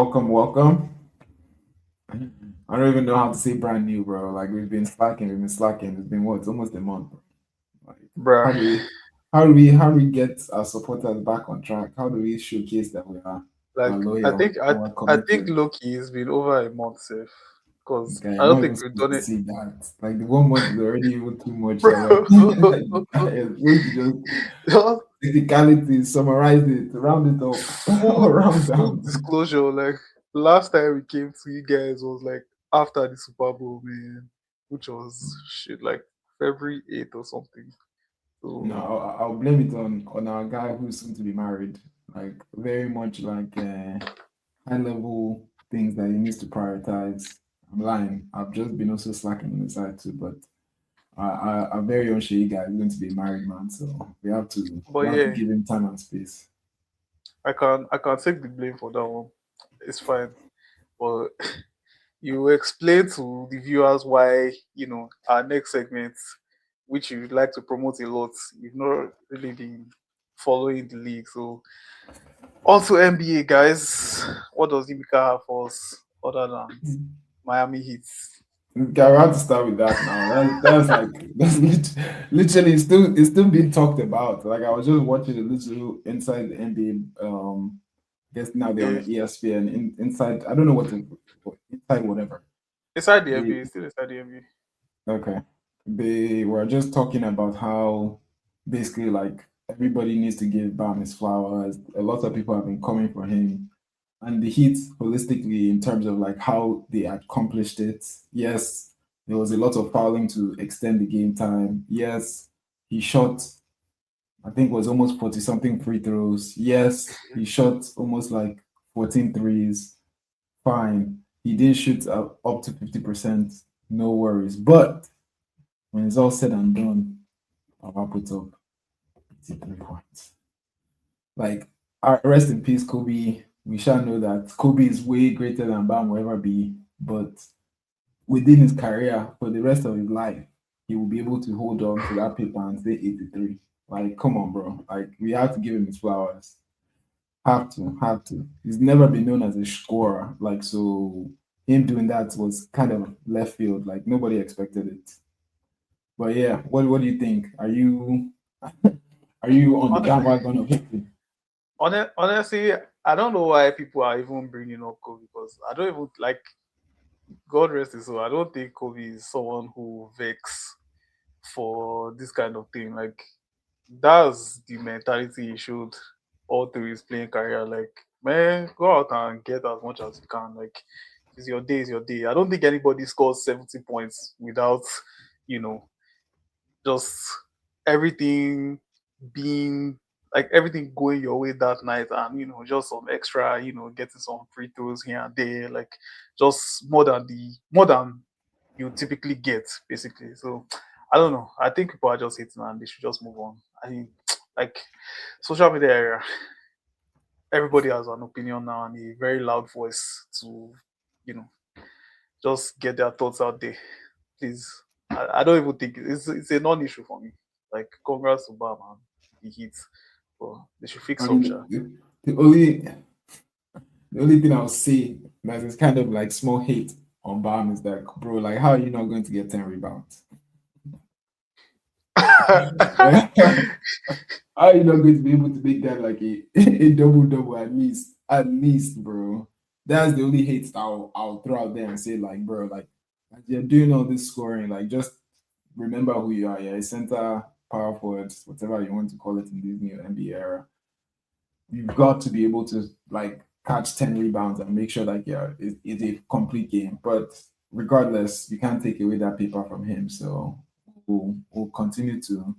Welcome. I don't even know how to say brand new, bro. Like we've been slacking. It's been what? It's almost a month. Like how Bruh, do we how do we get our supporters back on track? How do we showcase that we are like I loyal think I and we're I think committed? Loki has been over a month safe because Okay, I you're don't not think even we've supposed done to it, see that. Like the 1 month is already even too much. bro. Like, you're supposed to just Just technicality, summarize it, round it up, or round full down. disclosure, like last time we came to you guys was like after the Super Bowl, man, which was shit like February 8th or something. No, So, I'll blame it on our guy who's soon to be married. Like very much like high level things that he needs to prioritize. I'm lying. I've just been also slacking on the side too, but I'm very unsure you guys going to be a married man, so but we have to yeah, give him time and space. I can take the blame for that one. It's fine, but you explain to the viewers why our next segment, which you would like to promote a lot, you've not really been following the league. So also NBA guys, what does Yimika have for us other than Miami Heat? Okay, we have to start with that now. That's like literally it's still being talked about. Like I was just watching a little inside the NBA. I guess now they're on Okay, the ESPN inside. I don't know inside whatever. inside the They NBA, still inside the NBA. okay. They were just talking about how basically like everybody needs to give Bam his flowers. A lot of people have been coming for him. And the Heat, holistically, in terms of like how they accomplished it, yes, there was a lot of fouling to extend the game time. Yes, he shot, I think it was almost 40 something free throws. Yes, he shot almost like 14 threes. Fine. He didn't shoot up to 50%. No worries. But when it's all said and done, I'll put up 83 points. Like, rest in peace, Kobe. We shall know that Kobe is way greater than Bam will ever be. But within his career, for the rest of his life, he will be able to hold on to that paper and say 83. Like, come on, bro. Like, we have to give him his flowers. Have to. He's never been known as a scorer. Like, so him doing that was kind of left field. Like, nobody expected it. But yeah, what do you think? Are you on the Hon- bandwagon of history? Honestly, I don't know why people are even bringing up Kobe because I don't even like. God rest his soul. I don't think Kobe is someone who vex for this kind of thing. Like that's the mentality he showed all through his playing career. Like, man, go out and get as much as you can. Like, it's your day, it's your day. I don't think anybody scores 70 points without, you know, just everything being everything going your way that night and just some extra, getting some free throws here and there, like just more than you typically get, basically. So I don't know. I think people are just hating and they should just move on. I mean, like social media area, everybody has an opinion now and a very loud voice to, you know, just get their thoughts out there. Please, I don't even think it's a non-issue for me. Like, congrats to Bam and the Heat, but they should fix I up, sure. mean, the only thing I'll say that is kind of like small hate on Bam is that, bro, like, how are you not going to get 10 rebounds? How are you not going to be able to make that like a double double at least? At least, bro. That's the only hate I'll throw out there and say, like, bro, like, as you're doing all this scoring, like, just remember who you are. You're a center, power forward, whatever you want to call it in this new NBA era. You've got to be able to like catch 10 rebounds and make sure that yeah, it's a complete game. But regardless, you can't take away that paper from him. So we'll continue to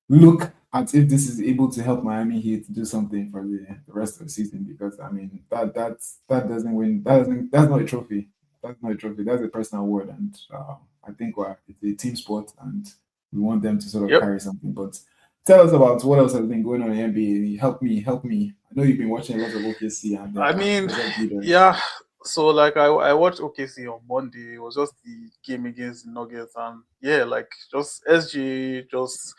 look at if this is able to help Miami Heat do something for the rest of the season because I mean that doesn't win that's not a trophy. That's not a trophy. That's a personal award, and I think it's a team sport, and we want them to sort of Yep. carry something. But tell us about what else has been going on in the NBA. Help me. I know you've been watching a lot of OKC and I mean, buzzer beaters. yeah. So like I watched OKC on Monday. It was just the game against the Nuggets, and yeah, like just SG just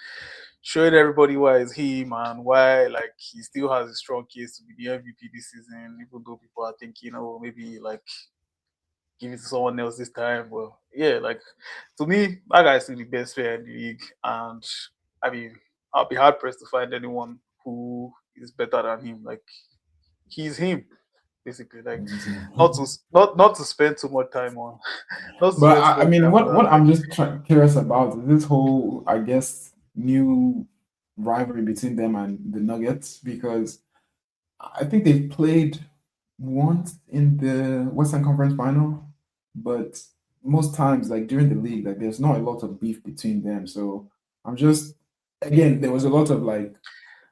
showing everybody why it's him and why like he still has a strong case to be the MVP this season, even though people are thinking, oh, maybe like give it to someone else this time. Well, yeah, like to me, that guy's still the best player in the league, and I mean, I'll be hard pressed to find anyone who is better than him. Like he's him, basically. Like not to spend too much time on, not to But spend too I much mean, time on what that. Like I'm just curious about is this whole, I guess, new rivalry between them and the Nuggets, because I think they've played once in the Western Conference Final, but most times, like during the league, like there's not a lot of beef between them. So I'm just, again, there was a lot of like,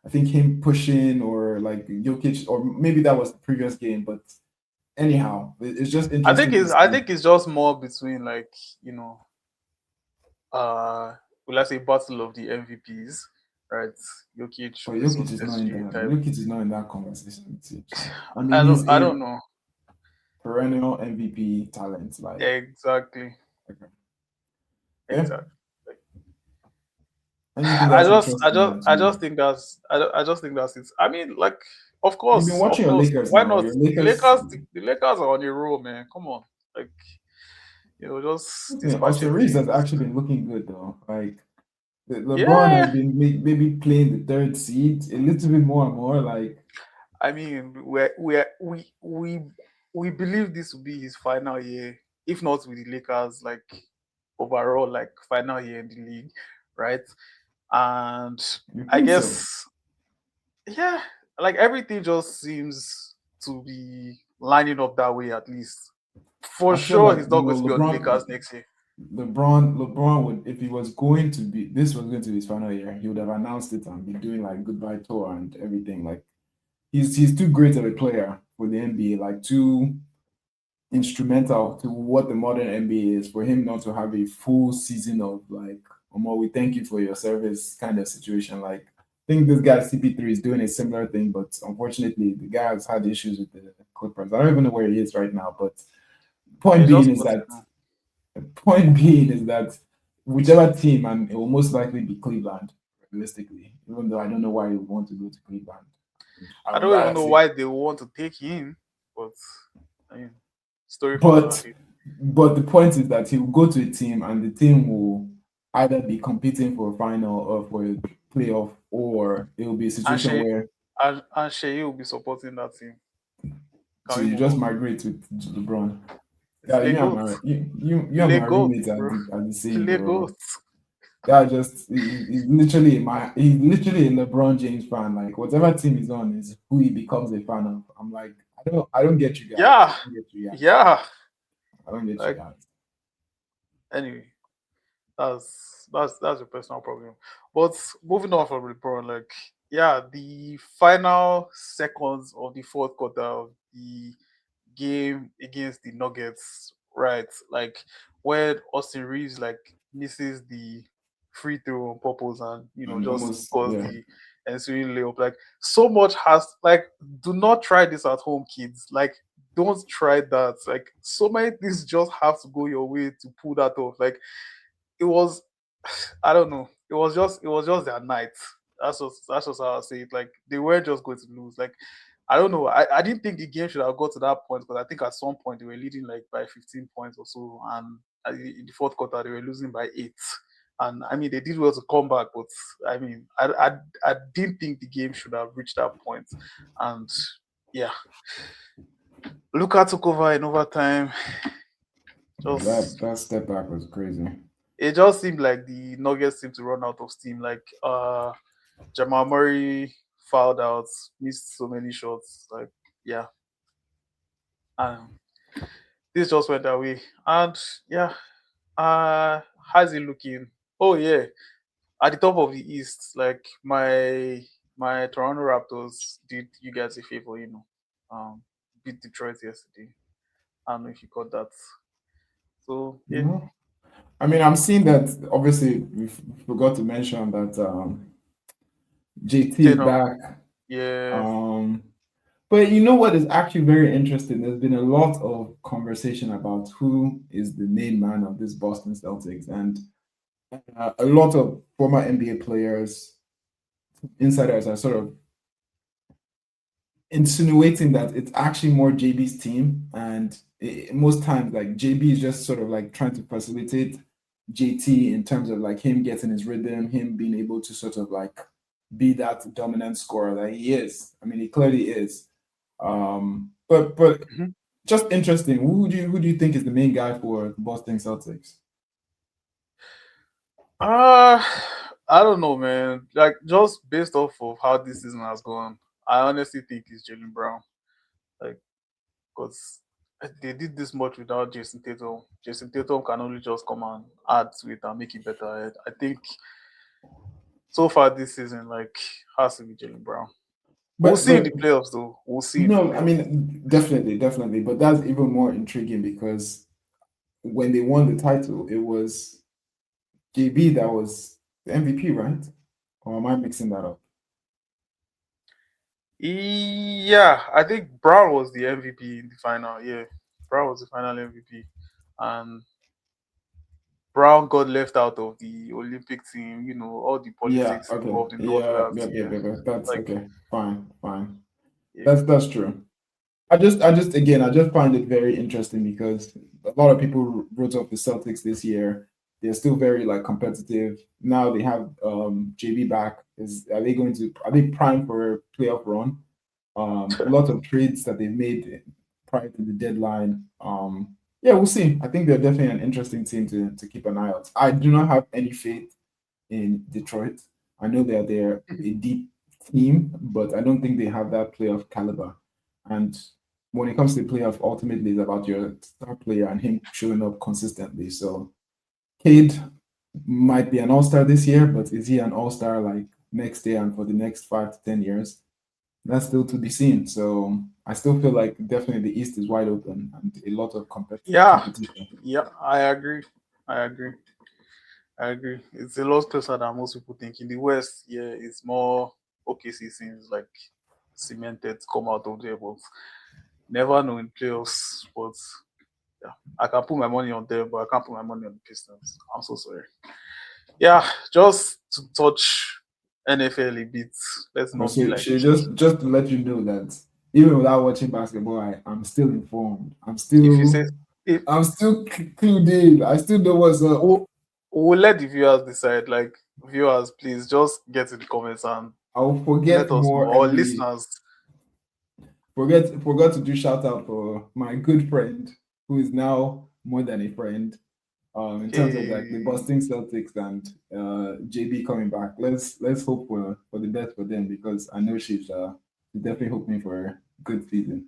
I think him pushing or like Jokic, or maybe that was the previous game, but anyhow, it's just interesting to I see. think it's just more between like you know uh will I say battle of the MVPs, right? Jokic But Jokic versus is not in SG that. type. Jokic is not in that conversation with Tips. I mean, he's I a don't know perennial MVP talent. Like, exactly okay. Yeah. exactly. Like, Anything else interesting that I you just think I just think that's it. I mean, like, you've been of watching your course, Lakers why now? not? Your Lakers, The Lakers are on a roll, man. Come on, like just yeah, dispatching Austin Reeves has games. actually been looking good though. Like LeBron has Yeah, been maybe playing the third seed a little bit more and more. Like, I mean, we believe this will be his final year, if not with the Lakers, like overall, like final year in the league, right? And you I think so? guess, yeah, like everything just seems to be lining up that way. At least for I feel sure, like he's not going to be on the LeBron. Lakers next year. LeBron would, if he was going to be, this was going to be his final year, he would have announced it and be doing like goodbye tour and everything. Like he's too great of a player for the NBA, like too instrumental to what the modern NBA is, for him not to have a full season of like, Omar, we thank you for your service kind of situation. Like I think this guy CP3 is doing a similar thing, but unfortunately the guy has had issues with the Clippers. I don't even know where he is right now, but point They being just is cut him that now. point being is that whichever team, and it will most likely be Cleveland, realistically, even though I don't know why you would want to go to Cleveland. I I would don't even rather know see. why they want to take him, but I mean, story for another But day. the point is that he will go to a team and the team will either be competing for a final or for a playoff, or it will be a And situation Shea where and Shea will be supporting that team. Can so we you move just on? migrate with LeBron. It's Yeah, Legos. you are my Legos, roommates at bro. the same, bro. Legos. That just he's literally he's literally a LeBron James fan. Like whatever team he's on is who he becomes a fan of. I'm like, I don't get you guys. Yeah. I don't get you guys. Yeah. I don't get you Like guys. anyway, that's your personal problem. But moving on from LeBron, like yeah, the final seconds of the fourth quarter of the game against the Nuggets, right? Like when Austin Reeves like misses the free throw on purpose and And just almost scores yeah. the ensuing layup. Like so much has like do not try this at home, kids. Like don't try that. Like so many things just have to go your way to pull that off. Like it was I don't know. It was just their night. That's just how I say it. Like they were just going to lose. Like I don't know. I didn't think the game should have got to that point because I think at some point they were leading like by 15 points or so, and in the fourth quarter they were losing by 8. And I mean they did well to come back, but I mean I didn't think the game should have reached that point. And yeah, Luca took over in overtime. Yeah, Just that step back was crazy. it just seemed like the Nuggets seemed to run out of steam. Like Jamal Murray fouled out, missed so many shots. Like yeah, and this just went away. And yeah, how's it looking? Oh yeah, at the top of the East, like my Toronto Raptors did you guys a favor, beat Detroit yesterday. I don't know if you got that. So yeah, No, I mean I'm seeing that obviously forgot to mention that JT is Tatum, back. yeah, Um, but you know what is actually very interesting? There's been a lot of conversation about who is the main man of this Boston Celtics, and a lot of former NBA players insiders are sort of insinuating that it's actually more JB's team, and most times like JB is just sort of like trying to facilitate JT in terms of like him getting his rhythm, him being able to sort of like be that dominant scorer that he is. I mean, he clearly is. But Mhm. just interesting. Who do you think is the main guy for Boston Celtics? Uh I don't know, man. Like just based off of how this season has gone, I honestly think it's Jalen Brown. Like, because they did this much without Jason Tatum. Jason Tatum can only just come and add to it and make it better. I think so far this season, like, has to be Jalen Brown. We'll But see in but the playoffs, though. We'll see in the no, I playoffs. mean definitely. But that's even more intriguing because when they won the title, it was JB that was the MVP, right? Or am I mixing that up? Yeah, I think Brown was the MVP in the final. Yeah, Brown was the final MVP, and Brown got left out of the Olympic team. You know, all the Yeah, politics okay. involved in all Yeah, that. Yeah, yeah. That's like, okay. Fine. yeah. That's true. I just find it very interesting because a lot of people wrote off the Celtics this year. They're still very like competitive. Now they have JB back. Are they primed for a playoff run? A lot of trades that they made prior to the deadline. Yeah, we'll see. I think they're definitely an interesting team to keep an eye out. I do not have any faith in Detroit. I know they're a deep team, but I don't think they have that playoff caliber. And when it comes to playoff, ultimately it's about your star player and him showing up consistently. So Cade might be an all-star this year, but is he an all-star like next year and for the next 5 to 10 years? That's still to be seen. So I still feel like definitely the East is wide open and a lot of Yeah, competition. yeah, I agree. I agree. I agree. It's a lot closer than most people think. In the West, yeah, it's more OKC seems like cemented to come out of there, but never know in playoffs. But yeah, I can put my money on them, but I can't put my money on the Pistons. I'm so sorry. Yeah, just to touch NFL a bit. Let's But not be like, she just to let you know that even without watching basketball, I'm still informed. if you say, if I'm still clued in. I still know what's up. we'll let the viewers decide. Like, viewers, please just get in the comments and I'll let forget us know. more Or NBA. listeners, Forgot to do shout out for my good friend who is now more than a friend. In terms of like the hey, Boston Celtics and JB coming back, let's hope for the best for them because I know she's definitely hoping for a good season.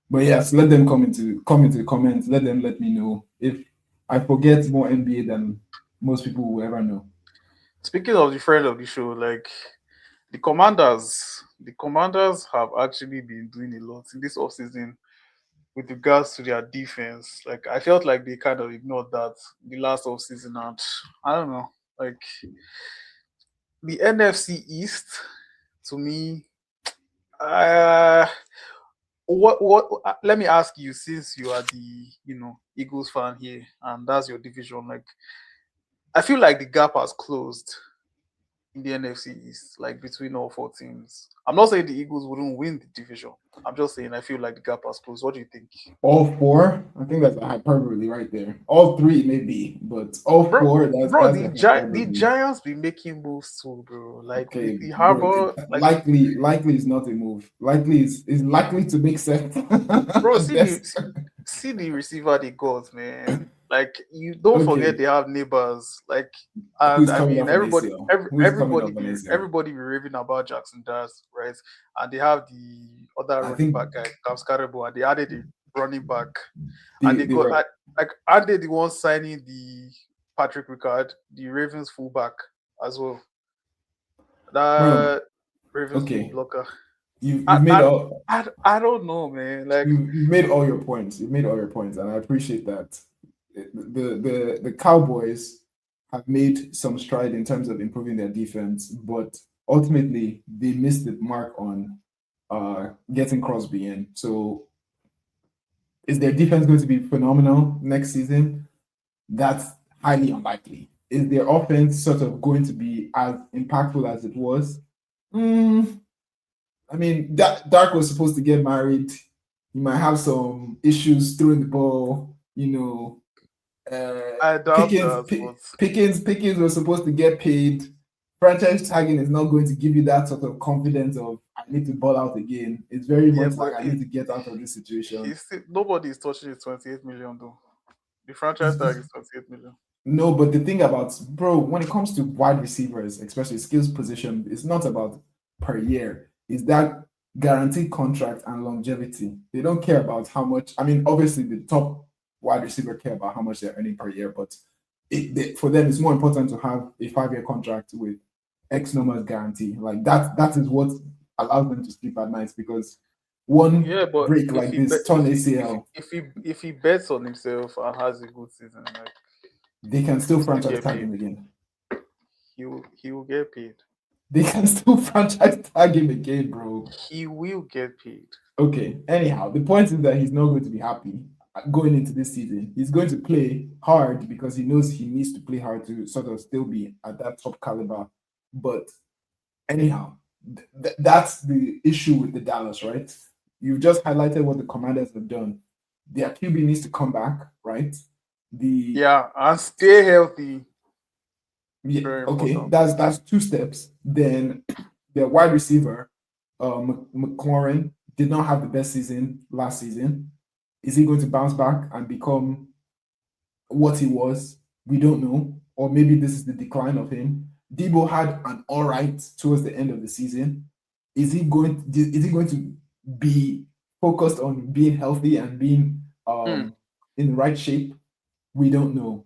But yes, let them come into the comments. Let me know if I forget more NBA than most people will ever know. speaking of the friend of the show, like, the commanders have actually been doing a lot in this offseason with regards to their defense. Like, I felt like they kind of ignored that the last offseason, and I don't know, like, the NFC East, to me, uh let me ask you, since you are the Eagles fan here and that's your division, like, I feel like the gap has closed in the NFC East, like between all four teams. I'm not saying the Eagles wouldn't win the division. I'm just saying I feel like the gap has closed. What do you think? All four, I think that's a hyperbole right there. All three maybe, but all Bro, four, bro, that's the a the hyperbole. Giants be making moves too, bro. Like with Okay, the bro. Harbor, like, Likely is not a move. Likely is likely to make sense. bro, At best. see the receiver they got, man. Like, you don't forget Okay, they have neighbors. Like, and who's I coming mean, off an everybody, ACL? Who's coming off an ACL? everybody be raving about Jackson Dars, right? And they have the other I running think back guy, Cam Scarabo, and they added a running back, and they they got, were like, and they the one signing the Patrick Ricard, the Ravens fullback as well. bro. That Ravens Okay, blocker. you've I, made I, all I don't know, man. Like, you've made all your points. You've made all your points, and I appreciate that. The Cowboys have made some stride in terms of improving their defense, but ultimately they missed the mark on getting Crosby in. So is their defense going to be phenomenal next season? That's highly unlikely. Is their offense sort of going to be as impactful as it was? Mm, I mean, Dark was supposed to get married. He might have some issues throwing the ball. I doubt that, but Pickens was supposed to get paid. Franchise tagging is not going to give you that sort of confidence of I need to ball out again. It's very yeah, much like but I need to get out of this situation. he's still, nobody is touching the 28 million though. The franchise tag is 28 million. No, but the thing about bro, when it comes to wide receivers, especially skills position, it's not about per year. It's that guaranteed contract and longevity. They don't care about how much. I mean, obviously, the top wide receiver care about how much they're earning per year, but for them, it's more important to have a 5-year contract with X numbers guarantee. Like that. That is what allows them to sleep at night because one Yeah, but break if like he this, bet torn ACL, if he bets on himself and has a good season, like they can he still will still franchise get tag paid. him again. He will get paid. They can still franchise tag him again, bro. He will get paid. Okay. Anyhow, the point is that he's not going to be happy going into this season. He's going to play hard because he knows he needs to play hard to sort of still be at that top caliber. But anyhow, that's the issue with the Dallas, right? You've just highlighted what the Commanders have done. Their QB needs to come back, right? The Yeah, and stay healthy. Yeah, Very okay, important. that's two steps. Then the wide receiver, McLaurin, did not have the best season last season. Is he going to bounce back and become what he was? We don't know. Or maybe this is the decline of him. Debo had an all right towards the end of the season. Is he going to be focused on being healthy and being Hmm. in the right shape? We don't know.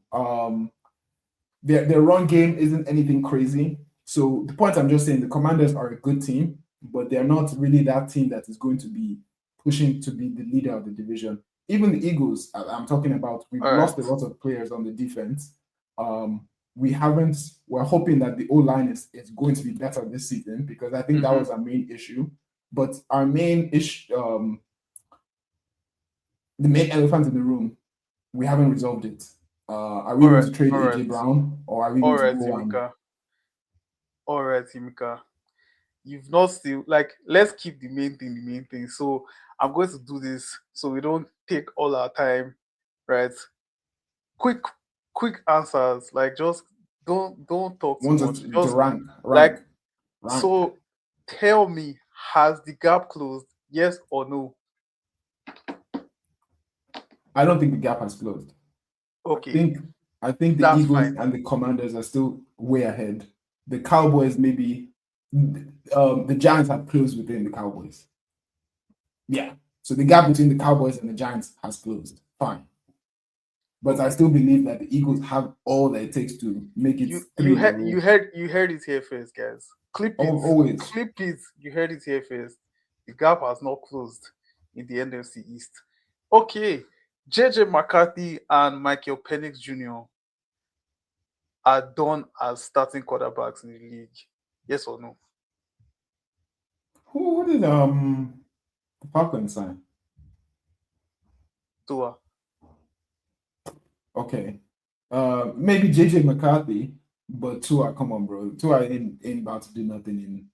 Their run game isn't anything crazy. So the point I'm just saying, the Commanders are a good team, but they're not really that team that is going to be pushing to be the leader of the division. Even the Eagles, I'm talking about, we've All right. lost a lot of players on the defense. We haven't. We're hoping that the O line is going to be better this season because I think that was our main issue. But our main issue, the main elephant in the room, we haven't resolved it. Are we All going right. to trade All right. AJ Brown or are we All going to right, go and Yimika. All right, Yimika. You've not still like let's keep the main thing the main thing. So I'm going to do this so we don't take all our time, right? Quick, quick answers. Like just don't talk too want much. to Just rank, like rank? so tell me, has the gap closed? Yes or no? I don't think the gap has closed. I Okay, think I think the that's Eagles fine. and the Commanders are still way ahead. The Cowboys maybe the Giants have closed within the Cowboys. Yeah. So the gap between the Cowboys and the Giants has closed. Fine. But I Okay. still believe that the Eagles have all that it takes to make it three in a row. You heard it here first, guys. Always. Clip it. You heard it here first. The gap has not closed in the NFC East. Okay, JJ McCarthy and Michael Penix Jr. are done as starting quarterbacks in the league. Yes or no? Who did the Falcons sign? Tua. Okay. Maybe JJ McCarthy, but Tua, come on, bro. Tua ain't about to do nothing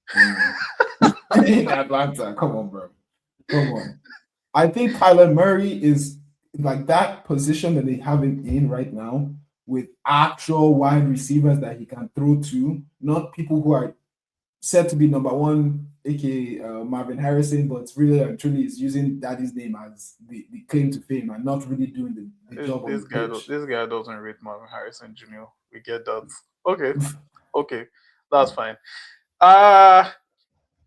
in Atlanta. Come on, bro. Come on. I think Kyler Murray is like that position that they have him in right now with actual wide receivers that he can throw to, not people who are said to be number one, aka Marvin Harrison, but really and truly is using daddy's name as the claim to fame and not really doing the job on the pitch. This guy doesn't rate Marvin Harrison Jr. We get that. Okay, okay, that's fine. Uh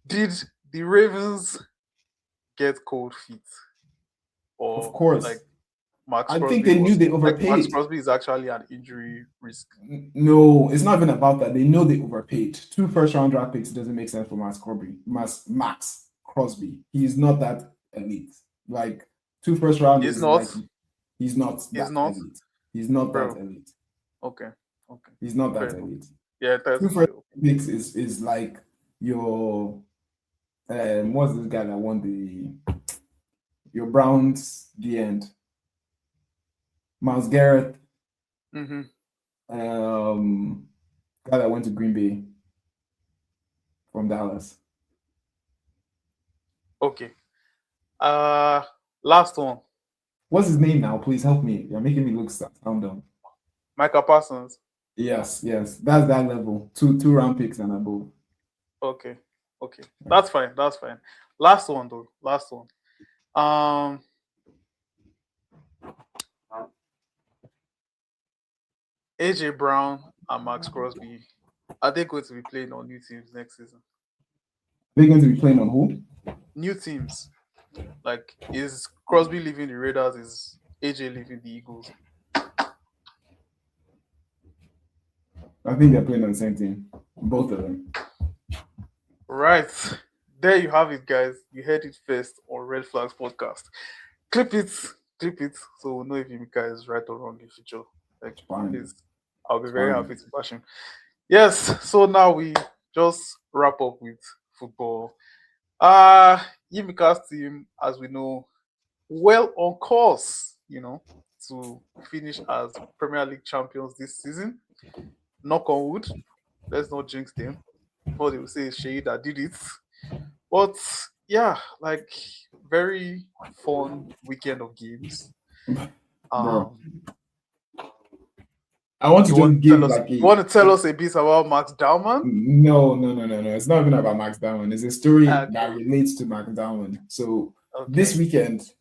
did the Ravens get cold feet Of or like course. I think they knew they Max overpaid. Crosby is actually an injury risk? No, it's not even about that. They know they overpaid. 2 first-round draft picks doesn't make sense for Max Crosby. He's not that elite. Like 2 first round It's is not. like he's not It's that not, elite. He's not that bro. elite. Okay, okay, He's not fair that enough. elite. Yeah, Two technically. first picks is like your what's this guy that won your Browns the end? Miles Garrett, Mm-hmm. guy that went to Green Bay from Dallas. Okay. Last one. What's his name now? Please help me. You're making me look sound dumb. Michael Parsons. Yes, that's that level. Two round picks and above. Okay. That's fine. Last one though. AJ Brown and Max Crosby, are they going to be playing on new teams next season? They're going to be playing on who? New teams. Like, is Crosby leaving the Raiders? Is AJ leaving the Eagles? I think they're playing on the same team. Both of them. Right. There you have it, guys. You heard it first on Red Flagz podcast. Clip it, so we'll know if Yimika is right or wrong in future. Like, please, I'll be very happy to bash him. Yes, so now we just wrap up with football. Yimika's team, as we know, well on course, to finish as Premier League champions this season. Knock on wood. Let's not jinx them. Before they will say it's Seyi that did it. But yeah, like, very fun weekend of games. I want to just give like you want to tell us a bit about Max Dowman? No. It's not even about Max Dowman. It's a story that relates to Max Dowman. So this weekend,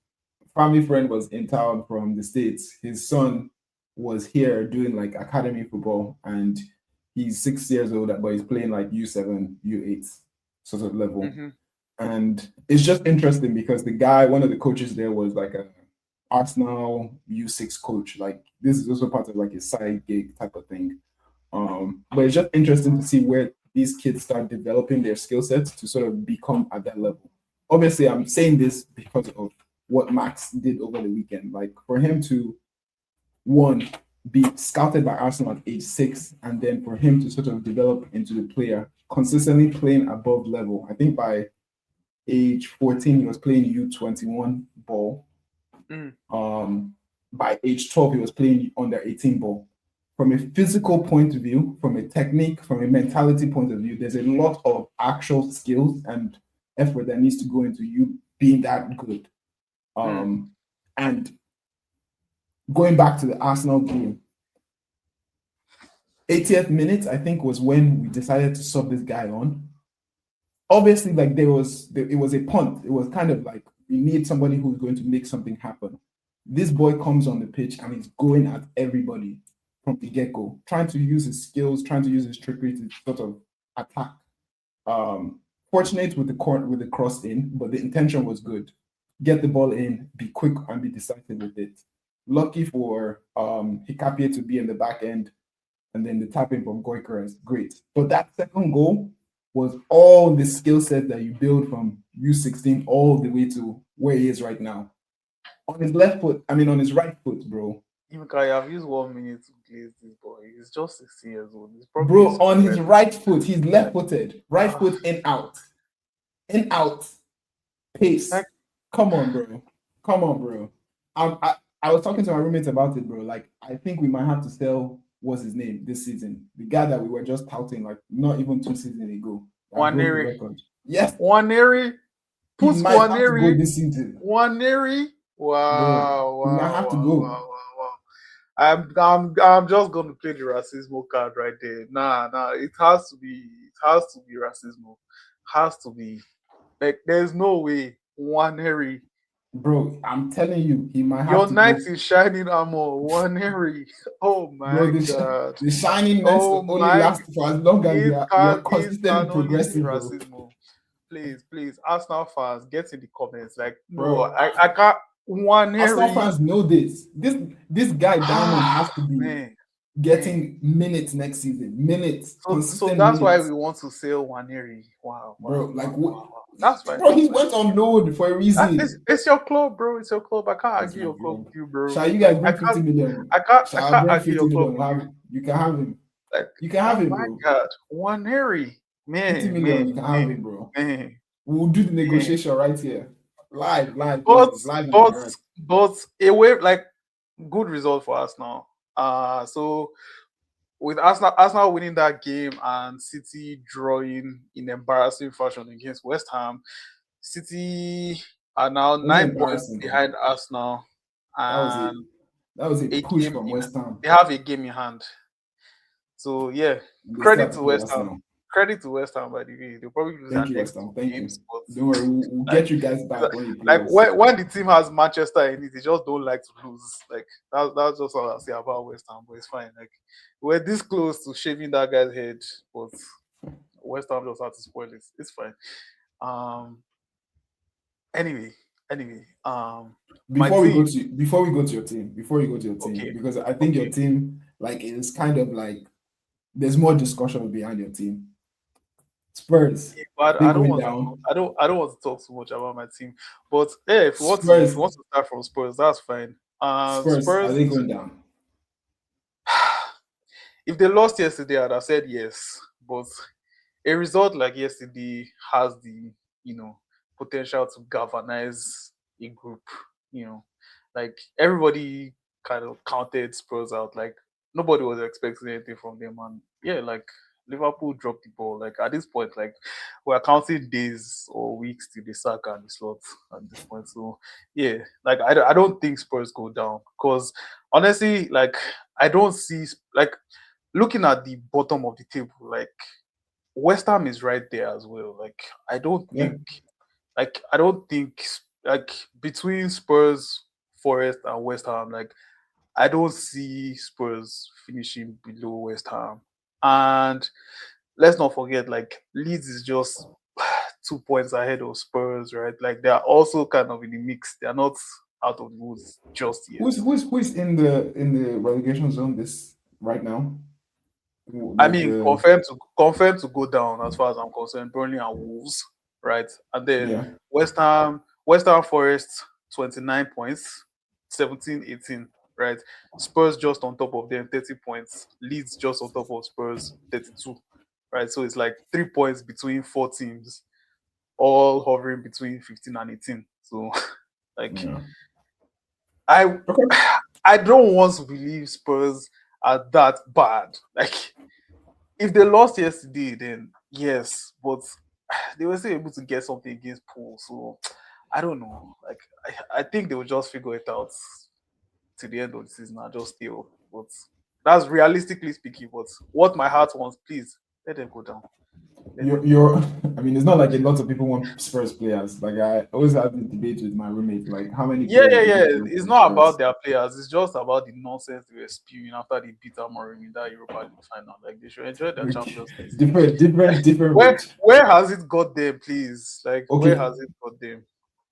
family friend was in town from the States. His son was here doing like academy football, and he's 6 years old, but he's playing like U7, U8 sort of level. Mm-hmm. And it's just interesting because the guy, one of the coaches there, was like a Arsenal U6 coach. Like, this is also part of like a side gig type of thing. But it's just interesting to see where these kids start developing their skill sets to sort of become at that level. Obviously, I'm saying this because of what Max did over the weekend. Like, for him to, one, be scouted by Arsenal at age 6, and then for him to sort of develop into the player, consistently playing above level. I think by age 14, he was playing U21 ball. By age 12, he was playing under 18 ball. From a physical point of view, from a technique, from a mentality point of view, there's a lot of actual skills and effort that needs to go into you being that good. And going back to the Arsenal game, 80th minute, I think, was when we decided to sub this guy on. Obviously, like, it was a punt. It was kind of like, we need somebody who's going to make something happen. This boy comes on the pitch and he's going at everybody from the get-go, trying to use his skills, trying to use his trickery to sort of attack. Fortunate with the cross in, but the intention was good. Get the ball in, be quick, and be decisive with it. Lucky for Hikapie to be in the back end, and then the tapping from Goikarez, great. But that second goal was all the skill set that you build from U16 all the way to where he is right now. On his on his right foot, bro. Yimika, you have used 1 minute to glaze this boy. He's just 16 years old. Bro, on his right foot, he's left-footed. Right foot in, out. In, out. Pace. Come on, bro. I was talking to my roommates about it, bro. Like, I think we might have to sell, what's his name, this season. The guy that we were just touting, like, not even 2 seasons ago. Waneri. Yes. Waneri. Put Waneri. This season. Waneri. Wow. We might have to go. Wow. I'm just going to play the racismo card right there. Nah. It has to be racismo. Has to be. Like, there's no way Waneri. Bro, I'm telling you, he might have your to knight go. is shining armor. Waneri. Oh my God. The shining knight only lasts for as long as you're consistently progressing, bro. Racismo. Please, Arsenal fans, get in the comments. Like, bro, I can't. Arsenal fans know this. This guy Diamond has to be getting minutes next season. Minutes. So that's why we want to sell Waneri. Wow. Bro, wow. That's fine. Bro, he went on load for a reason. It's your club, bro. It's your club. I can't argue your club with you, bro. Shall you guys bring 50 million? I can't argue your club. You can have him. Like, you can have him, bro. My God. Waneri. Man. 50 million, you can have him, bro. Man. We'll do the negotiation right here. Live. But away, like, good result for us now. So with Arsenal winning that game and City drawing in embarrassing fashion against West Ham, City are now It wasn't 9 points embarrassing though. behind Arsenal, That was a and that was a a push game from in West Ham. they have a game in hand. So yeah, They still credit have to to play West Ham. Arsenal. Credit to West Ham, by the way. They'll probably lose their Thank you, West next Ham. two Thank you. games, but Don't worry, we'll like get you guys it's back when you play like us. when the team has Manchester in it, they just don't like to lose. Like that's just all I say about West Ham, but it's fine. Like we're this close to shaving that guy's head, but West Ham just had to spoil it. It's fine. Um anyway, my team, Before we go to your team, before you go to your team, okay, because I think your okay. team like is kind of like there's more discussion behind your team. Spurs, But they I don't going want to talk, down. I don't want to talk too much about my team. But yeah, if Spurs, you want to start from Spurs, that's fine. Spurs, are Spurs, they going down? if they lost yesterday, I'd have said yes. But a result like yesterday has the, potential to galvanize a group. You know, like everybody kind of counted Spurs out. Like nobody was expecting anything from them, and yeah, like Liverpool dropped the ball. Like at this point, like we're counting days or weeks till the sack and the slot at this point. So yeah, like I don't think Spurs go down because honestly, like I don't see like looking at the bottom of the table, like West Ham is right there as well. Like Yeah. I don't think like between Spurs, Forest, and West Ham, like I don't see Spurs finishing below West Ham. And let's not forget, like Leeds is just 2 points ahead of Spurs, right? Like they are also kind of in the mix. They are not out of the woods just yet. Who's in the relegation zone this right now? I Like mean, the confirmed to go down as far as I'm concerned. Burnley and Wolves, right? And then yeah. West Ham Forest, 29 points, 17, 18, right? Spurs just on top of them, 30 points. Leeds just on top of Spurs, 32, right? So it's like 3 points between four teams, all hovering between 15 and 18. So, like, Yeah. I Okay. I don't want to believe Spurs are that bad. Like, if they lost yesterday, then yes, but they were still able to get something against Pool. So I don't know. Like I think they will just figure it out to the end of the season and just stay up. But that's realistically speaking. But what my heart wants, please let them go down. Let them go down. You're I mean it's not like a lot of people want Spurs players. Like I always have this debate with my roommate, like how many Yeah, players yeah, do yeah. you want It's from not about Spurs? their players. It's just about the nonsense they were spewing after they beat Amorim in that Europa League final. Like they should enjoy their Okay. Champions League stage. Different Where route. where has it got them, please? Like where Okay. has it got them?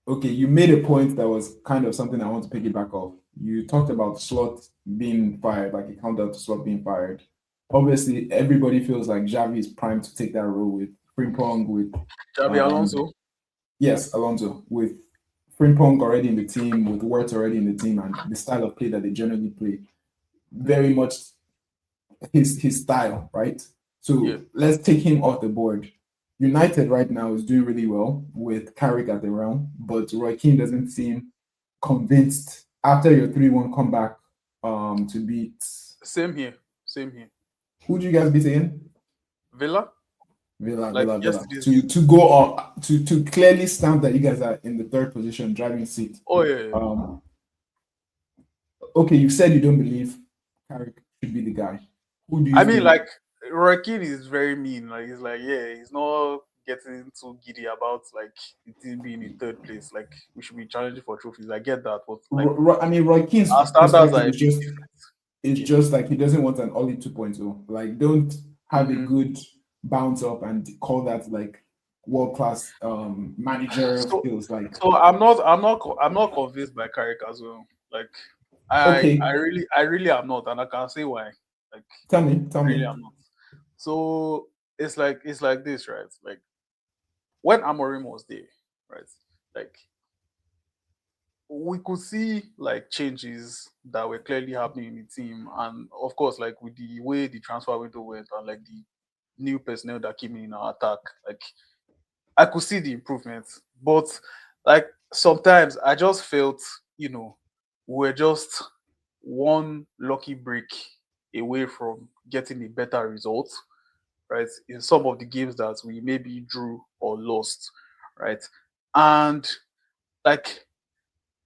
Okay, you made a point that was kind of something I want to piggyback off. You talked about Slot being fired, like a countdown to Slot being fired. Obviously, everybody feels like Xavi is primed to take that role with Frimpong, with Javi um, Alonso. yes, Alonso, with Frimpong already in the team, with Wirtz already in the team, and the style of play that they generally play, very much his style, right? Yeah. So let's take him off the board. United right now is doing really well with Carrick at the realm, but Roy Keane doesn't seem convinced after your 3-1 comeback to beat Same here. Same here. who do you guys beat again? Villa, like Villa. yesterday's To game. go up to clearly stamp that you guys are in the third position driving seat. Oh yeah. Um okay, you said you don't believe Carrick should be the guy. Who do you I mean, think? like Roy Keane is very mean. Like he's like, yeah, he's not getting too giddy about like the team being in third place. Like we should be challenging for trophies. I get that, but like I mean, Roy Keane's our standards perspective are a is bit just different. it's Yeah. just like he doesn't want an Ollie 2.0. Like, don't have a Mm-hmm. good bounce up and call that like world class managerial So, skills. Like, so I'm not convinced by Carrick as well. Like okay, I really am not, and I can say why. Like tell really me. am not. So it's like this, right? Like when Amorim was there, right? Like we could see like changes that were clearly happening in the team, and of course, like with the way the transfer window went and like the new personnel that came in our attack, like I could see the improvements. But like sometimes I just felt, we're just one lucky break away from getting a better result, right? In some of the games that we maybe drew or lost, right? And like,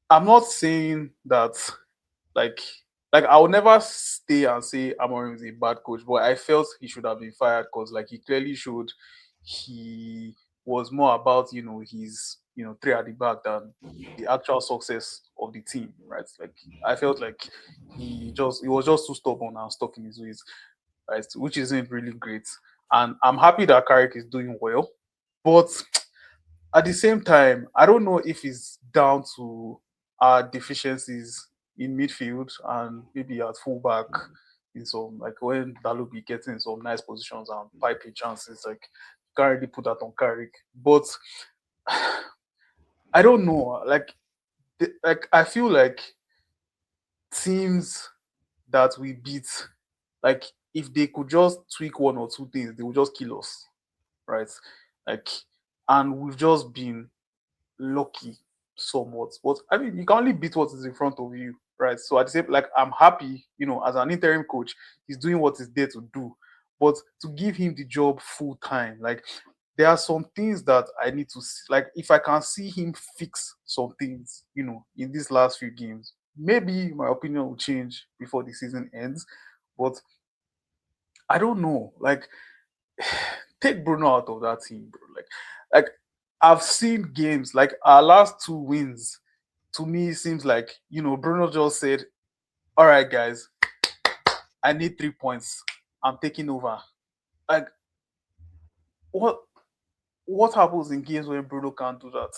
I'm not saying that like I would never stay and say Amorim is a bad coach, but I felt he should have been fired because like he clearly showed he was more about his three at the back than the actual success of the team, right? Like I felt like he was just too stubborn and stuck in his ways, right? Which isn't really great. And I'm happy that Carrick is doing well, but at the same time, I don't know if it's down to our deficiencies in midfield and maybe at fullback in some like when Dalo be getting some nice positions and piping chances, like can't really put that on Carrick. But I don't know. Like I feel like teams that we beat, like if they could just tweak one or two things, they would just kill us, right? Like, and we've just been lucky somewhat. But I mean, you can only beat what is in front of you, right? So at the same, like, I'm happy, as an interim coach, he's doing what he's there to do. But to give him the job full time, like, there are some things that I need to see. Like, if I can see him fix some things, in these last few games, maybe my opinion will change before the season ends. But I don't know. Like, take Bruno out of that team, bro. Like I've seen games like our last two wins. To me, it seems like Bruno just said, "All right, guys, I need 3 points. I'm taking over." Like what happens in games when Bruno can't do that?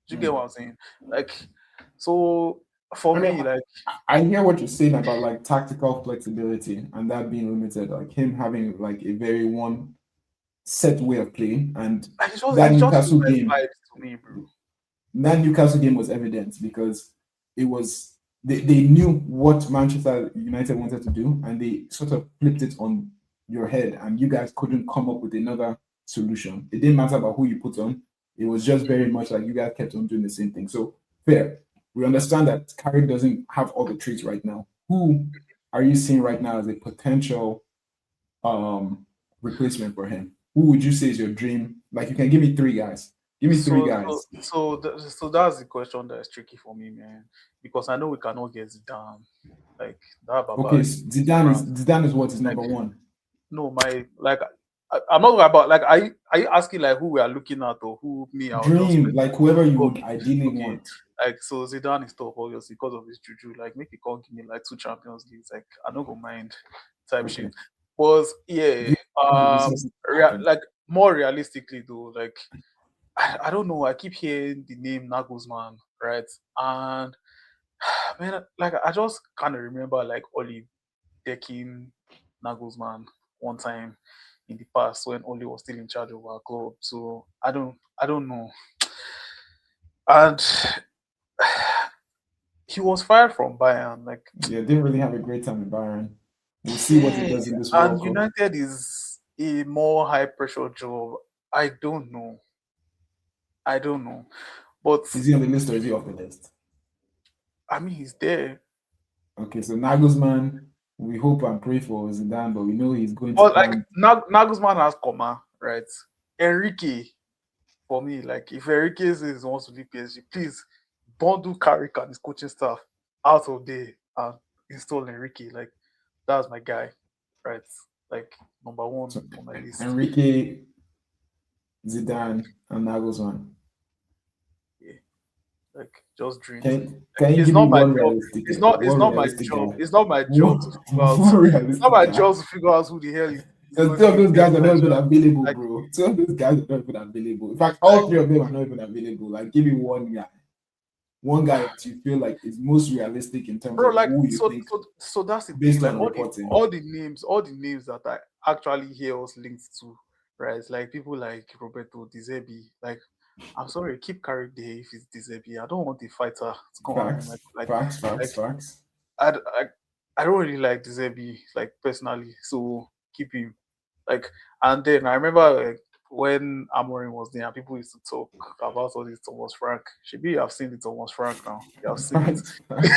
Do you get what I'm saying? Like, so for I mean, me, like, I hear what you're saying about like tactical flexibility and that being limited, like him having like a very one set way of playing, and that it's just Newcastle my game, vibes to me, bro. that Newcastle game was evident because it was they knew what Manchester United wanted to do and they sort of flipped it on your head and you guys couldn't come up with another solution. It didn't matter about who you put on. It was just very much like you guys kept on doing the same thing. So fair. We understand that Carrick doesn't have all the traits right now. Who are you seeing right now as a potential replacement for him? Who would you say is your dream? Like you can give me three guys. Give me three So, guys. so that's the question that is tricky for me, man. Because I know we cannot get Zidane. Like that Okay, Baba is Zidane is what is like number one. no, my like I'm not about like are you asking like who we are looking at or who me I was just Dream, like whoever you would okay, ideally okay. want. Like so Zidane is top obviously because of his juju. Like make it come give me like two Champions Leagues. Like I don't go mind type Okay. shit. Was yeah, Do you have the resources to happen? like more realistically though, like I don't know. I keep hearing the name Nagelsmann, right? And man, like I just kind of remember like Oli decking Nagelsmann one time in the past when Oli was still in charge of our club. So I don't know. And he was fired from Bayern. Like Yeah, didn't really have a great time in Bayern. We'll see what he yeah, does in this and World Cup. United is a more high pressure job. I don't know. I don't know. But Is he on the list or is he off the list? I mean he's there. Okay, so Nagelsmann, we hope and pray for Zidane, but we know he's going to But like come. Nagelsmann has comma, right? Enrique, for me, like if Enrique says he wants to leave PSG, please bundle Carrick and his coaching staff out of there and install Enrique. Like that's my guy, right? Like number one So, on my list. Enrique, Zidane, and Nagelsmann. Yeah, like just dreams. Can you It's give me not my one job. realistic It's one not my realistic job. guy? It's not my job to figure out. One It's not realistic my guy. job to figure out who the hell is So going two to of those replace guys are not even Nigel. available, Like, bro. Two of those guys are not even available. In fact, like all three of them are not even available. Like, give me one guy. One guy that you feel like is most realistic in terms bro, of like who you think so that's the thing. based Like on reporting. all the names that I actually hear us linked to, right? Like people like Roberto Di Zerbi. Like, I'm sorry, keep Carrick there if it's Di Zerbi. I don't want the fighter to come and be my Facts, facts, facts, like facts. I, I, I don't really like Di Zerbi, like personally. So keep him. Like, and then I remember like when Amorim was there, and people used to talk about all this Thomas Frank. Should be you have seen the Thomas Frank now. You have seen Facts, facts.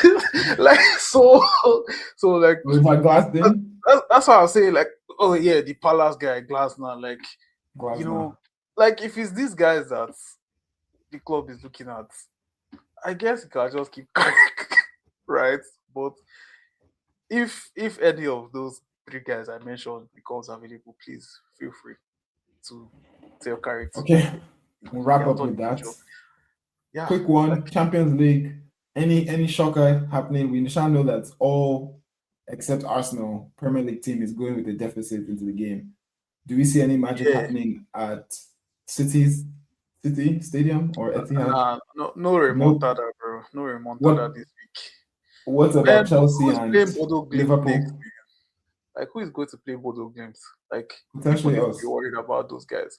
it. Like So, so like With my glass thing? that's why I'm saying like, oh yeah, the Palace guy, Glasner, like Glass you now. know, like if it's these guys that the club is looking at, I guess you can just keep right. But if any of those three guys I mentioned becomes available, please feel free to tell Carrick to Okay, we'll he wrap has up done with a good that. job. Yeah, Quick like one, Champions League. Any shocker happening? We shall know that all except Arsenal Premier League team is going with a deficit into the game. Do we see any magic yeah, happening at City Stadium or Etihad? nah, no Nope. remontada, bro. No remontada What this week. what about Man, Chelsea who's and playing Bodo Glimt next? Liverpool? Like, who is going to play Bodo Glimt? Like, people Potentially need to be us. worried about those guys.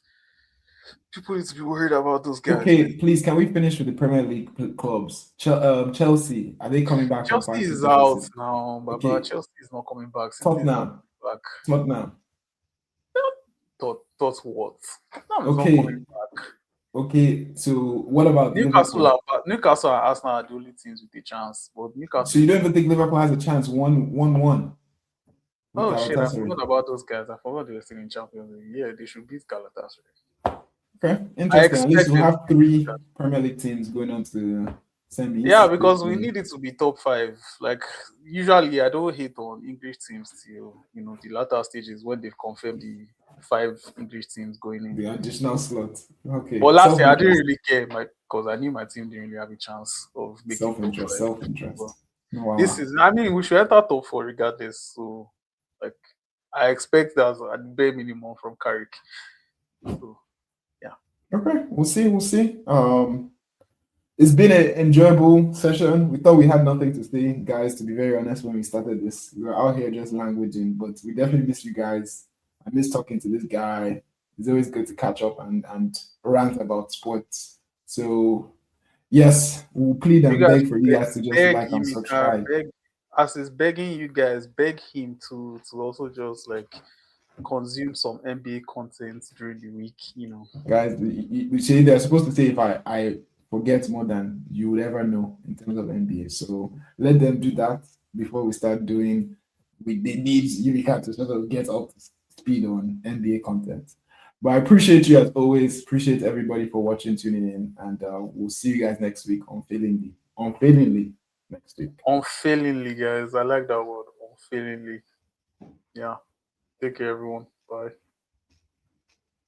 People need to be worried about those guys, man. Okay, please, can we finish with the Premier League clubs? Chelsea, are they coming back from Chelsea 5-2 is out deficit? now, Baba. Okay, Chelsea is not coming back. City is not Tottenham, coming back. Tottenham. Thought what? Tottenham is not coming Okay, back. okay. So what about Liverpool? Newcastle and Arsenal are the only teams with a chance, but So Newcastle you is don't not. even think Liverpool has a chance? 1-1 with Oh shit! I Galatasaray. forgot about those guys. I forgot they were still in Champions League. Yeah, they should beat Galatasaray. Okay, I interesting. At least expect we'll them to have beat three Newcastle. Premier League teams going on to Yeah, semis. because we need it to be top five. Like usually, I don't hate on English teams till the latter stages when they've confirmed the five English teams going in. The additional slot. Okay, But last year, I didn't self-interest, really care, because I knew my team didn't really have a chance of making top self-interest, five. But self-interest. No, this wow. is, I mean, we should enter top four regardless. So, like, I expect that at the bare minimum from Carrick. So, yeah. Okay, we'll see. We'll see. It's been an enjoyable session. We thought we had nothing to say, guys. To be very honest, when we started this, we were out here just languaging, but we definitely miss you guys. I miss talking to this guy. It's always good to catch up and rant about sports. So yes, we'll plead You and guys beg for should you guys to just beg like and Yimika, subscribe. as he's begging you guys, beg him to also just like consume some NBA content during the week. Guys, you say they're supposed to say if I forget more than you would ever know in terms of NBA. So let them do that before we start doing. They need Yimika to sort of get up to speed on NBA content. But I appreciate you as always. Appreciate everybody for watching, tuning in, and we'll see you guys next week unfailingly next week. Unfailingly, guys. I like that word, unfailingly. Yeah. Take care, everyone. Bye.